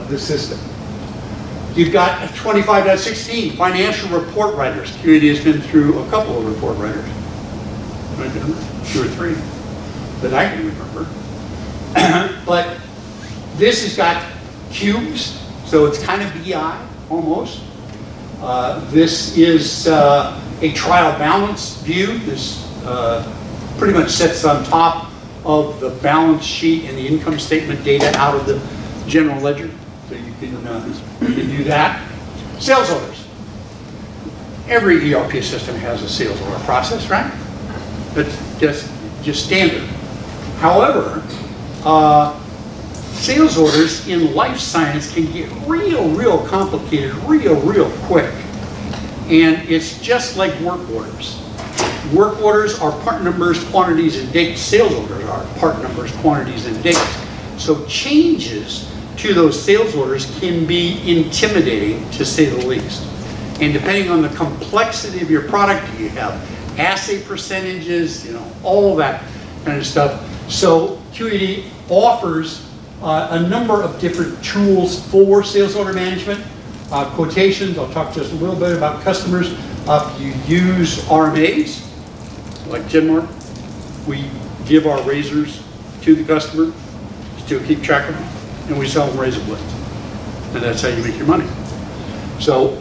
the system. You've got 25.16, financial report writers. QAD has been through a couple of report writers. 2 or 3 that I can remember. But this has got cubes, so it's kind of BI almost. This is a trial balance view. This pretty much sits on top of the balance sheet and the income statement data out of the general ledger. So you can do that. Sales orders. Every ERP system has a sales order process, right? That's just standard. However, sales orders in life science can get real complicated, real quick. And it's just like work orders. Work orders are part numbers, quantities, and dates. Sales orders are part numbers, quantities, and dates. So changes to those sales orders can be intimidating, to say the least. And depending on the complexity of your product, you have assay percentages, all that kind of stuff. So QAD offers a number of different tools for sales order management. Quotations, I'll talk just a little bit about customers. If you use RMAs, like Genmark, we give our razors to the customer to keep track of them, and we sell them razor blades. And that's how you make your money. So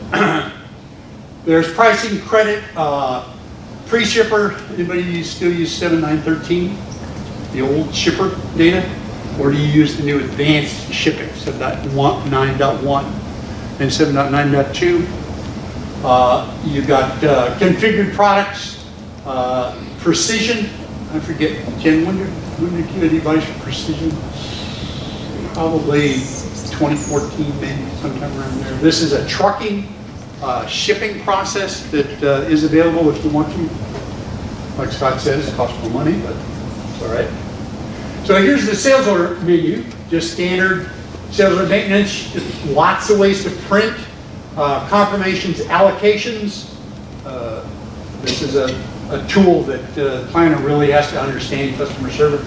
there's pricing, credit, pre-shipper. Anybody still use 7913, the old shipper data? Or do you use the new advanced shipping, 7.9.1 and 7.9.2? You've got configured products, precision. I forget, Jen, when did QAD buy for precision? Probably 2014, maybe, sometime around there. This is a trucking shipping process that is available if you want to. Like Scott says, it costs more money, but it's all right. So here's the sales order menu, just standard sales order maintenance, just lots of ways to print, confirmations, allocations. This is a tool that the planner really has to understand customer service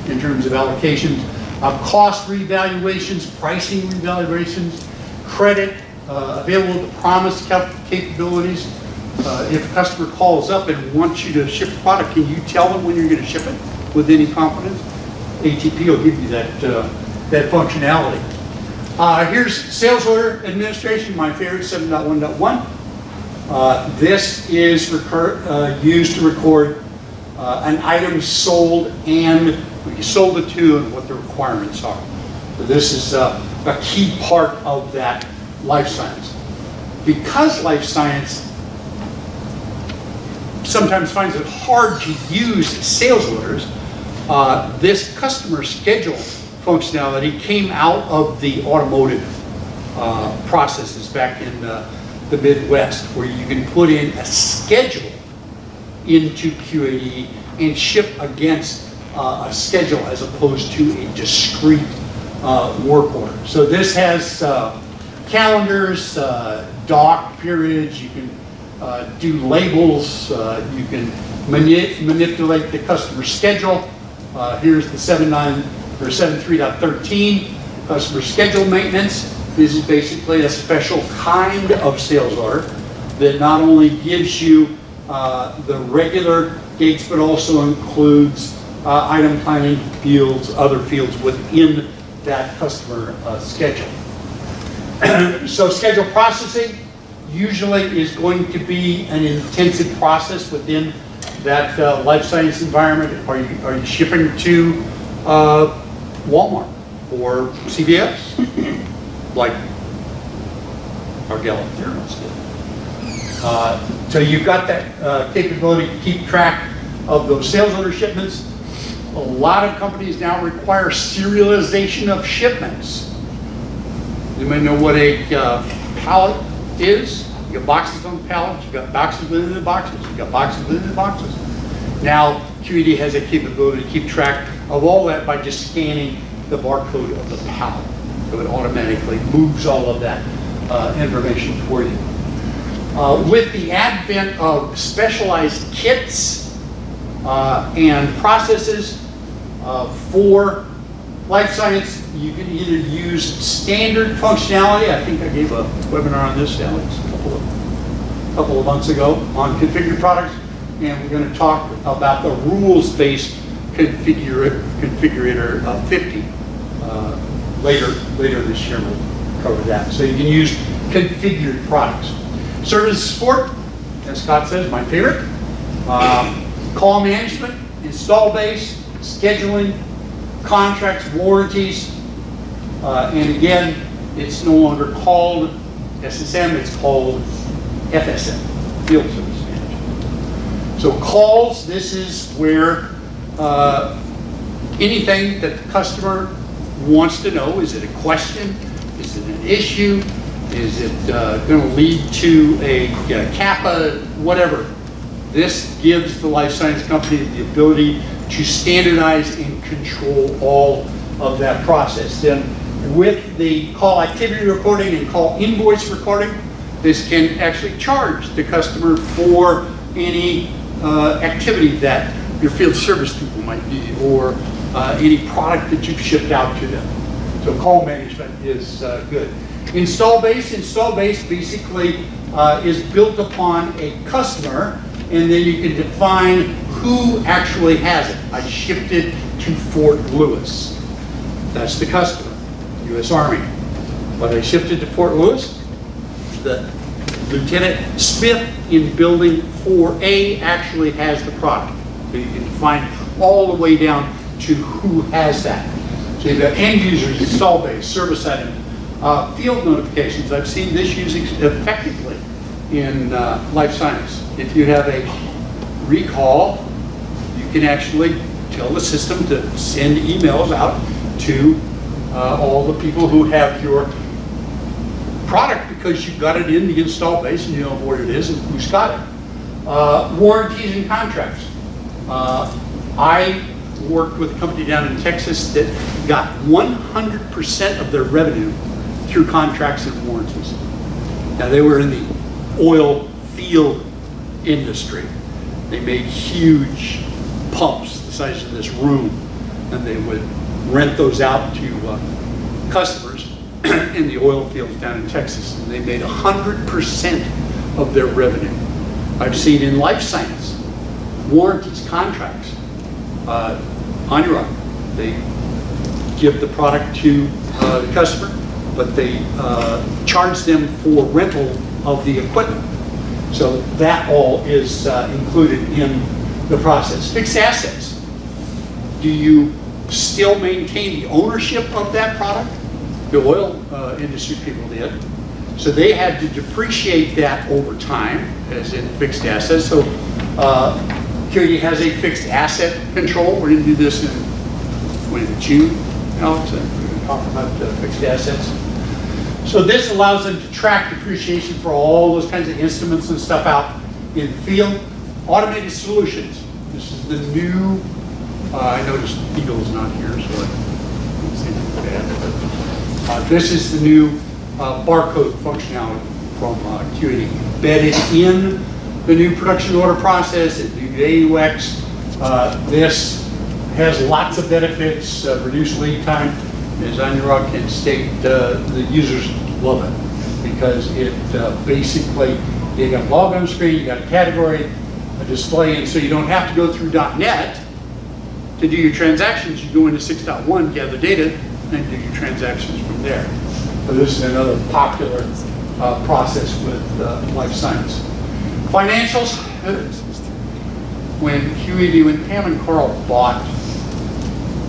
in terms of allocations. Cost revaluations, pricing revaluations, credit, available to promise capabilities. If a customer calls up and wants you to ship a product, can you tell them when you're going to ship it with any confidence? ATP will give you that functionality. Here's sales order administration, my favorite, 7.1.1. This is used to record an item sold and who you sold it to and what the requirements are. So this is a key part of that life science. Because life science sometimes finds it hard to use sales orders, this customer schedule functionality came out of the automotive processes back in the Midwest, where you can put in a schedule into QAD and ship against a schedule as opposed to a discrete work order. So this has calendars, dock periods, you can do labels, you can manipulate the customer schedule. Here's the 7.3.13 customer schedule maintenance. This is basically a special kind of sales order that not only gives you the regular dates, but also includes item planning fields, other fields within that customer schedule. So schedule processing usually is going to be an intensive process within that life science environment. Are you shipping to Walmart or CVS, like our gal up there must do? So you've got that capability to keep track of those sales order shipments. A lot of companies now require serialization of shipments. You may know what a pallet is. You got boxes on the pallets, you got boxes within the boxes, you got boxes within the boxes. Now, QAD has a capability to keep track of all that by just scanning the barcode of the pallet. So it automatically moves all of that information for you. With the advent of specialized kits and processes for life science, you can either use standard functionality. I think I gave a webinar on this, Alex, a couple of months ago on configured products, and we're going to talk about the rules-based configurator 50 later this year. We'll cover that. So you can use configured products. Service support, as Scott says, my favorite. Call management, install base, scheduling, contracts, warranties, and again, it's no longer called SSM, it's called FSM, Field Service Management. So calls, this is where anything that the customer wants to know, is it a question, is it an issue, is it going to lead to a CAPA, whatever. This gives the life science company the ability to standardize and control all of that process. Then with the call activity recording and call invoice recording, this can actually charge the customer for any activity that your field service people might need, or any product that you've shipped out to them. So call management is good. Install base basically is built upon a customer, and then you can define who actually has it. I shipped it to Fort Lewis. That's the customer, U.S. Army. But I shipped it to Fort Lewis. The Lieutenant Smith in building 4A actually has the product. So you can define all the way down to who has that. So you've got end users, install base, service items, field notifications. I've seen this used effectively in life science. If you have a recall, you can actually tell the system to send emails out to all the people who have your product, because you've got it in the install base and you know where it is and who's got it. Warranties and contracts. I worked with a company down in Texas that got 100% of their revenue through contracts and warranties. Now, they were in the oil field industry. They made huge pumps the size of this room, and they would rent those out to customers in the oil fields down in Texas, and they made 100% of their revenue. I've seen in life science, warranties, contracts, on your own. They give the product to the customer, but they charge them for rental of the equipment. So that all is included in the process. Fixed assets. Do you still maintain the ownership of that product? The oil industry people did. So they had to depreciate that over time, as in fixed assets. So QAD has a fixed asset control. We're going to do this in June, Alex, and we're going to talk about fixed assets. So this allows them to track depreciation for all those kinds of instruments and stuff out in the field. Automated solutions. This is the new, I noticed Eagle's not here, so I don't see anything bad. But, this is the new barcode functionality from QAD. Embedded in the new production order process, the new AUX. This has lots of benefits, reduced lead time. As Anurag can state, the users love it because it basically, you got a log on screen, you got a category, a display, and so you don't have to go through .NET to do your transactions. You go into 6.1, gather data, and do your transactions from there. So this is another popular process with life science. Financials. When QAD, when Pam and Carl bought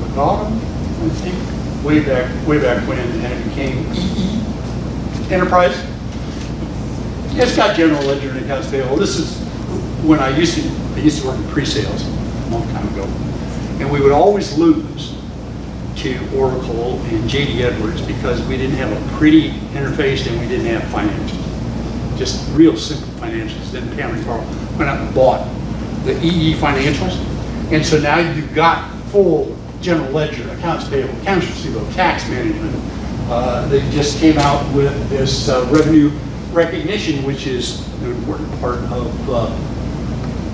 McGaughton, I think, way back when, and it became EE Enterprise. It's got general ledger and accounts payable. This is when I used to work in pre-sales a long time ago, and we would always lose to Oracle and JD Edwards because we didn't have a pretty interface and we didn't have financials. Just real simple financials. Then Pam and Carl went out and bought the EE financials, and so now you've got full general ledger, accounts payable, accounts receivable, tax management. They just came out with this revenue recognition, which is an important part of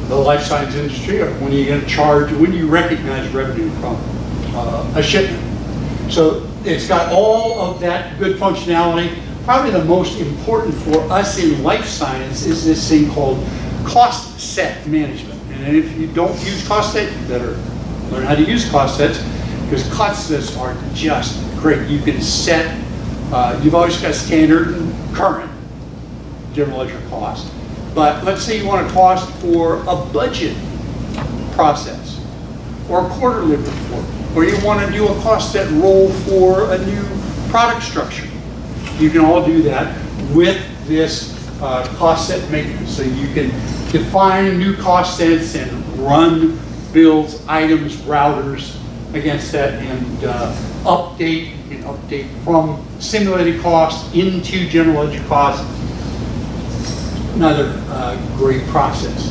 the life science industry. When you get a charge, when you recognize revenue from a shipment. So it's got all of that good functionality. Probably the most important for us in life science is this thing called cost set management. And if you don't use cost set, you better learn how to use cost sets, because cost sets are just great. You can set, you've always got standard and current general ledger cost. But let's say you want a cost for a budget process or a quarterly report, or you want to do a cost set roll for a new product structure. You can all do that with this cost set matrix. So you can define new cost sets and run bills, items, routers against that, and update. You can update from simulated cost into general ledger cost. Another great process.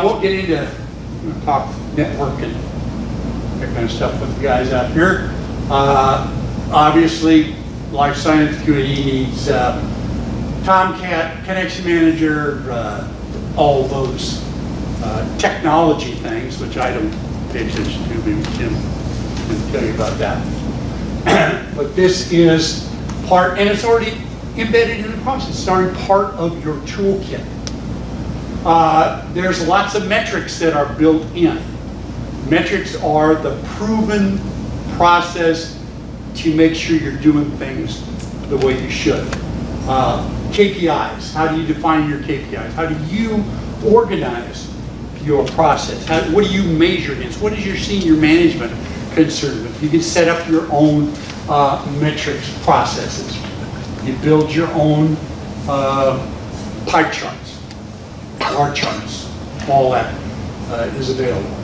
We'll get into talk network and that kind of stuff with the guys out here. Obviously, life science QAD needs Tomcat, Connection Manager, all those technology things, which I don't pay attention to. Maybe Tim can tell you about that. But this is part, and it's already embedded in the process. It's already part of your toolkit. There's lots of metrics that are built in. Metrics are the proven process to make sure you're doing things the way you should. KPIs, how do you define your KPIs? How do you organize your process? What do you measure against? What is your senior management concerned with? You can set up your own metrics processes. You build your own pie charts, bar charts, all that is available.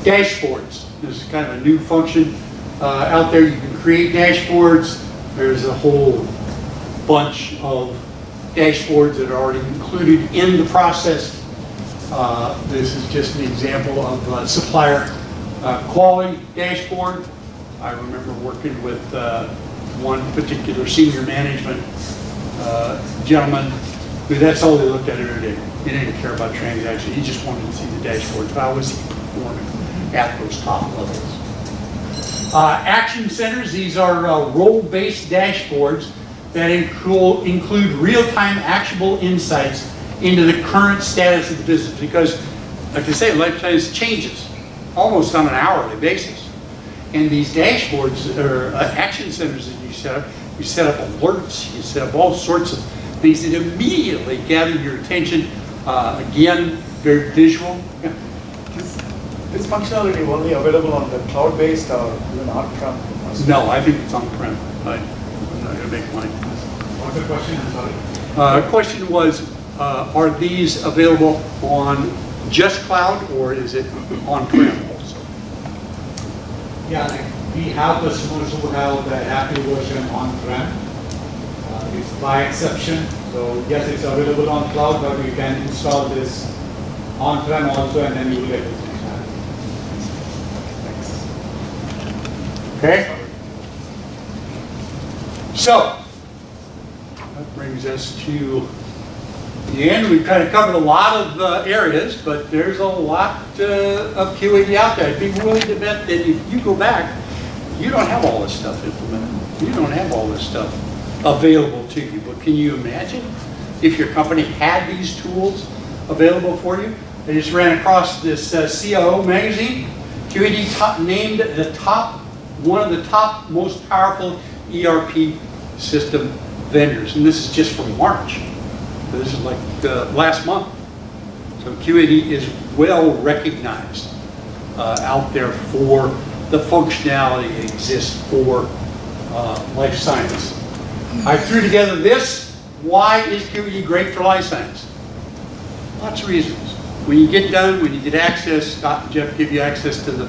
Dashboards, this is kind of a new function out there. You can create dashboards. There's a whole bunch of dashboards that are already included in the process. This is just an example of supplier quality dashboard. I remember working with one particular senior management gentleman who that's all they looked at every day. He didn't care about transactions. He just wanted to see the dashboards. How was he performing at those top levels? Action centers, these are role-based dashboards that include real-time actionable insights into the current status of the business. Because, like I say, life science changes almost on an hourly basis. And these dashboards, or action centers that you set up alerts, you set up all sorts of things that immediately gather your attention. Again, very visual. Yeah. This functionality only available on the cloud-based or even on-prem? No, I think it's on-prem. I'm not going to make money. What's the question? I'm sorry. Question was, are these available on just cloud, or is it on-prem also? Yeah, we have customers who have the active version on-prem. It's by exception. So yes, it's available on cloud, but we can install this on-prem also, and then you will get this functionality. Okay? So, that brings us to the end. We've kind of covered a lot of areas, but there's a lot of QAD out there. I'd be willing to bet that if you go back, you don't have all this stuff implemented. You don't have all this stuff available to you. But can you imagine if your company had these tools available for you? I just ran across this CIO magazine. QAD named one of the top most powerful ERP system vendors. And this is just from March. So this is like last month. So QAD is well recognized out there for the functionality that exists for life science. I threw together this. Why is QAD great for life science? Lots of reasons. When you get done, when you get access, Scott and Jeff give you access to the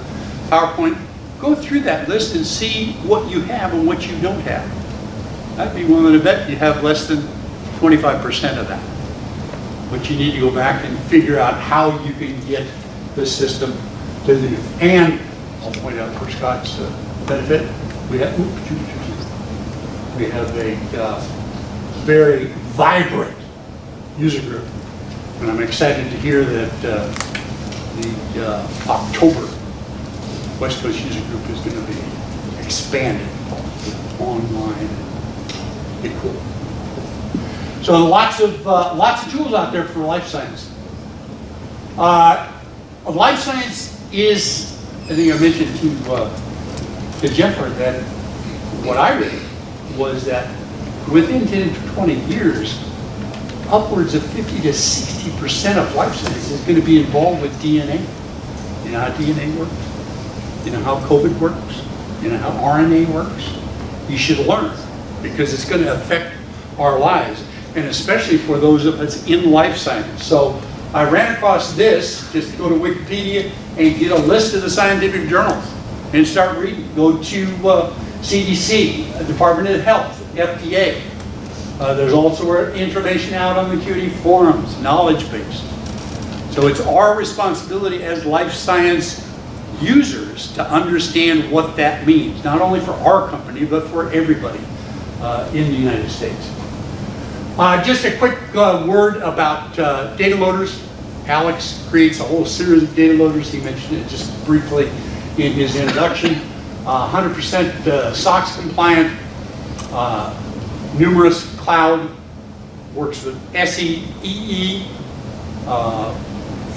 PowerPoint, go through that list and see what you have and what you don't have. I'd be willing to bet you have less than 25% of that. But you need to go back and figure out how you can get the system to the, and I'll point out for Scott's benefit, we have a very vibrant user group. And I'm excited to hear that the October West Coast user group is going to be expanded online. Pretty cool. So lots of tools out there for life science. Life science is, I think I mentioned to Jennifer that what I read was that within 10 to 20 years, upwards of 50 to 60% of life science is going to be involved with DNA. You know how DNA works? You know how COVID works? You know how RNA works? You should learn because it's going to affect our lives, and especially for those of us in life science. So I ran across this, just go to Wikipedia and get a list of the scientific journals and start reading. Go to CDC, Department of Health, FDA. There's also information out on the QAD forums, knowledge base. So it's our responsibility as life science users to understand what that means, not only for our company, but for everybody in the United States. Just a quick word about data loaders. Alex creates a whole series of data loaders. He mentioned it just briefly in his introduction. 100% SOX compliant, numerous cloud, works with SEEE,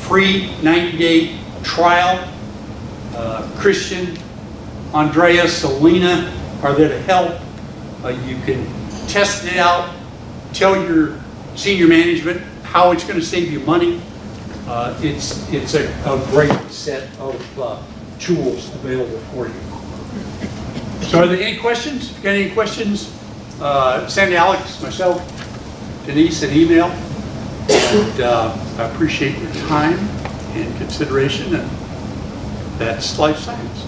free 90-day trial. Christian, Andrea, Selena are there to help. You can test it out, tell your senior management how it's going to save you money. It's a great set of tools available for you. So are there any questions? If you got any questions, send Alex, myself, Denise an email. And I appreciate your time and consideration, and that's life science.